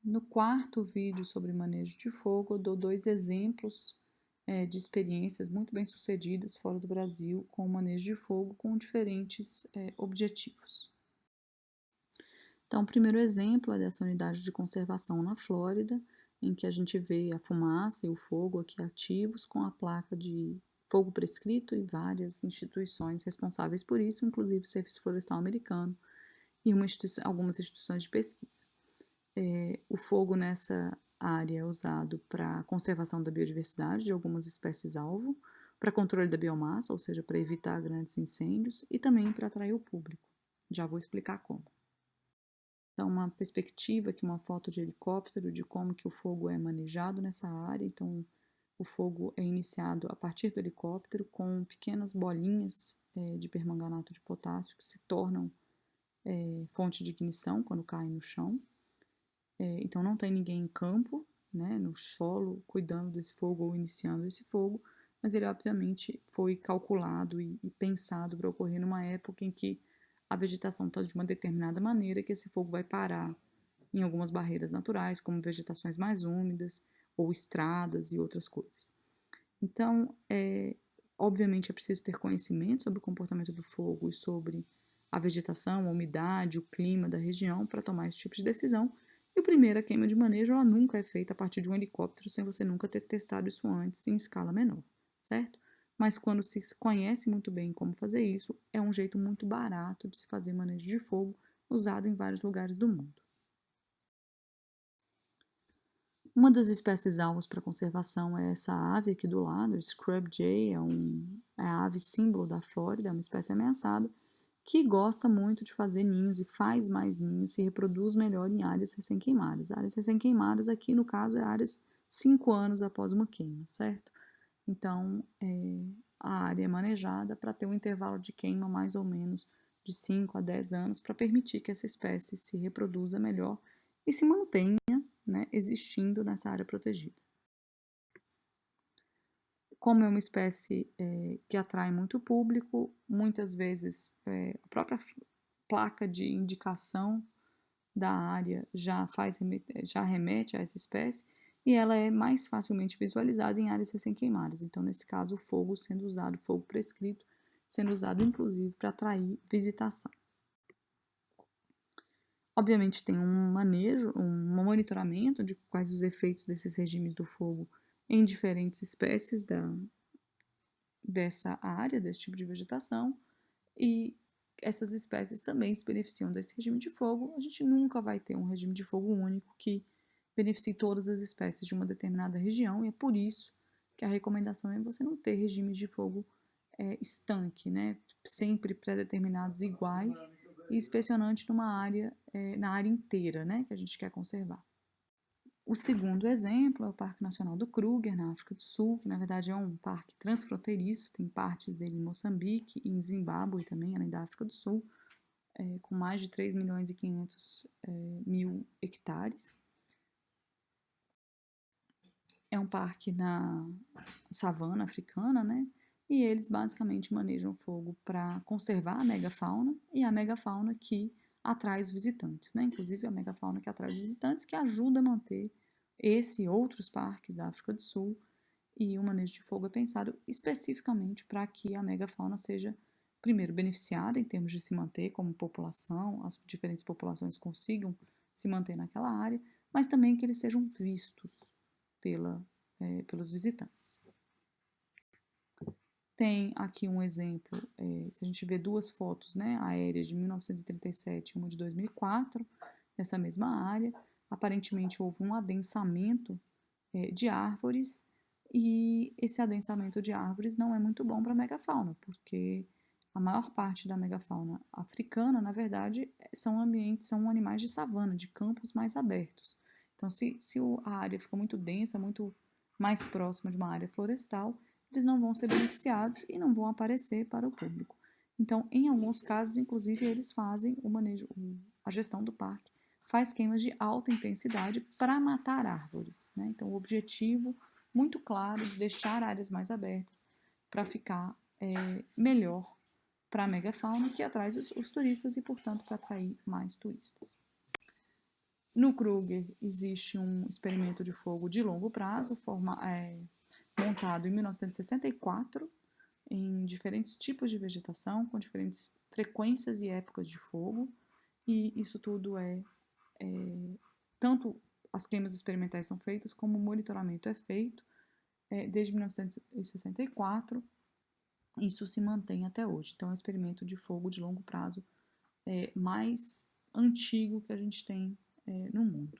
No quarto vídeo sobre manejo de fogo, eu dou 2 exemplos de experiências muito bem-sucedidas fora do Brasil com o manejo de fogo com diferentes objetivos. Então, o primeiro exemplo é dessa unidade de conservação na Flórida, em que a gente vê a fumaça e o fogo aqui ativos com a placa de fogo prescrito e várias instituições responsáveis por isso, inclusive o Serviço Florestal Americano e algumas instituições de pesquisa. O fogo nessa área é usado para conservação da biodiversidade de algumas espécies-alvo, para controle da biomassa, ou seja, para evitar grandes incêndios, e também para atrair o público. Já vou explicar como. Então, uma perspectiva aqui, uma foto de helicóptero de como que o fogo é manejado nessa área. Então, o fogo é iniciado a partir do helicóptero com pequenas bolinhas de permanganato de potássio que se tornam fonte de ignição quando caem no chão. Então, não tem ninguém em campo, né, no solo, cuidando desse fogo ou iniciando esse fogo, mas ele, obviamente, foi calculado e pensado para ocorrer numa época em que a vegetação está de uma determinada maneira que esse fogo vai parar em algumas barreiras naturais, como vegetações mais úmidas, ou estradas e outras coisas. Então, obviamente, é preciso ter conhecimento sobre o comportamento do fogo e sobre a vegetação, a umidade, o clima da região para tomar esse tipo de decisão. E a primeira queima de manejo, ela nunca é feita a partir de um helicóptero, sem você nunca ter testado isso antes em escala menor, certo? Mas quando se conhece muito bem como fazer isso, é um jeito muito barato de se fazer manejo de fogo, usado em vários lugares do mundo. Uma das espécies alvos para conservação é essa ave aqui do lado, o Scrub Jay, é a ave símbolo da Flórida, é uma espécie ameaçada, que gosta muito de fazer ninhos e faz mais ninhos, se reproduz melhor em áreas recém-queimadas. Áreas recém-queimadas aqui, no caso, é áreas 5 anos após uma queima, certo? Então, a área é manejada para ter um intervalo de queima mais ou menos de 5 a 10 anos para permitir que essa espécie se reproduza melhor e se mantenha, né, existindo nessa área protegida. Como é uma espécie que atrai muito público, muitas vezes a própria placa de indicação da área já remete a essa espécie e ela é mais facilmente visualizada em áreas recém-queimadas. Então, nesse caso, o fogo sendo usado, fogo prescrito, sendo usado inclusive para atrair visitação. Obviamente tem um manejo, um monitoramento de quais os efeitos desses regimes do fogo em diferentes espécies dessa área, desse tipo de vegetação, e essas espécies também se beneficiam desse regime de fogo. A gente nunca vai ter um regime de fogo único que beneficie todas as espécies de uma determinada região, e é por isso que a recomendação é você não ter regimes de fogo estanque, né? Sempre pré-determinados iguais e inspecionante numa área, na área inteira, né? Que a gente quer conservar. O segundo exemplo é o Parque Nacional do Kruger, na África do Sul, que na verdade é um parque transfronteiriço, tem partes dele em Moçambique e em Zimbábue também, além da África do Sul, com mais de 3 milhões e 500 mil hectares. É um parque na savana africana, né? E eles basicamente manejam fogo para conservar a megafauna e a megafauna que atrai os visitantes, né? Inclusive a megafauna que atrai os visitantes, que ajuda a manter esse e outros parques da África do Sul, e o manejo de fogo é pensado especificamente para que a megafauna seja, primeiro, beneficiada em termos de se manter como população, as diferentes populações consigam se manter naquela área, mas também que eles sejam vistos pelos visitantes. Tem aqui um exemplo, se a gente vê duas fotos, né, aéreas de 1937 e uma de 2004, nessa mesma área, aparentemente houve um adensamento de árvores, e esse adensamento de árvores não é muito bom para a megafauna, porque a maior parte da megafauna africana, na verdade, são animais de savana, de campos mais abertos. Então, se a área fica muito densa, muito mais próxima de uma área florestal, eles não vão ser beneficiados e não vão aparecer para o público. Então, em alguns casos, inclusive, eles fazem a gestão do parque faz queimas de alta intensidade para matar árvores, né? Então, o objetivo muito claro de deixar áreas mais abertas para ficar melhor para a megafauna que atrai os turistas e, portanto, para atrair mais turistas. No Kruger existe um experimento de fogo de longo prazo, montado em 1964, em diferentes tipos de vegetação, com diferentes frequências e épocas de fogo, e isso tudo tanto as queimas experimentais são feitas, como o monitoramento é feito desde 1964, isso se mantém até hoje. Então, é o experimento de fogo de longo prazo mais antigo que a gente tem no mundo.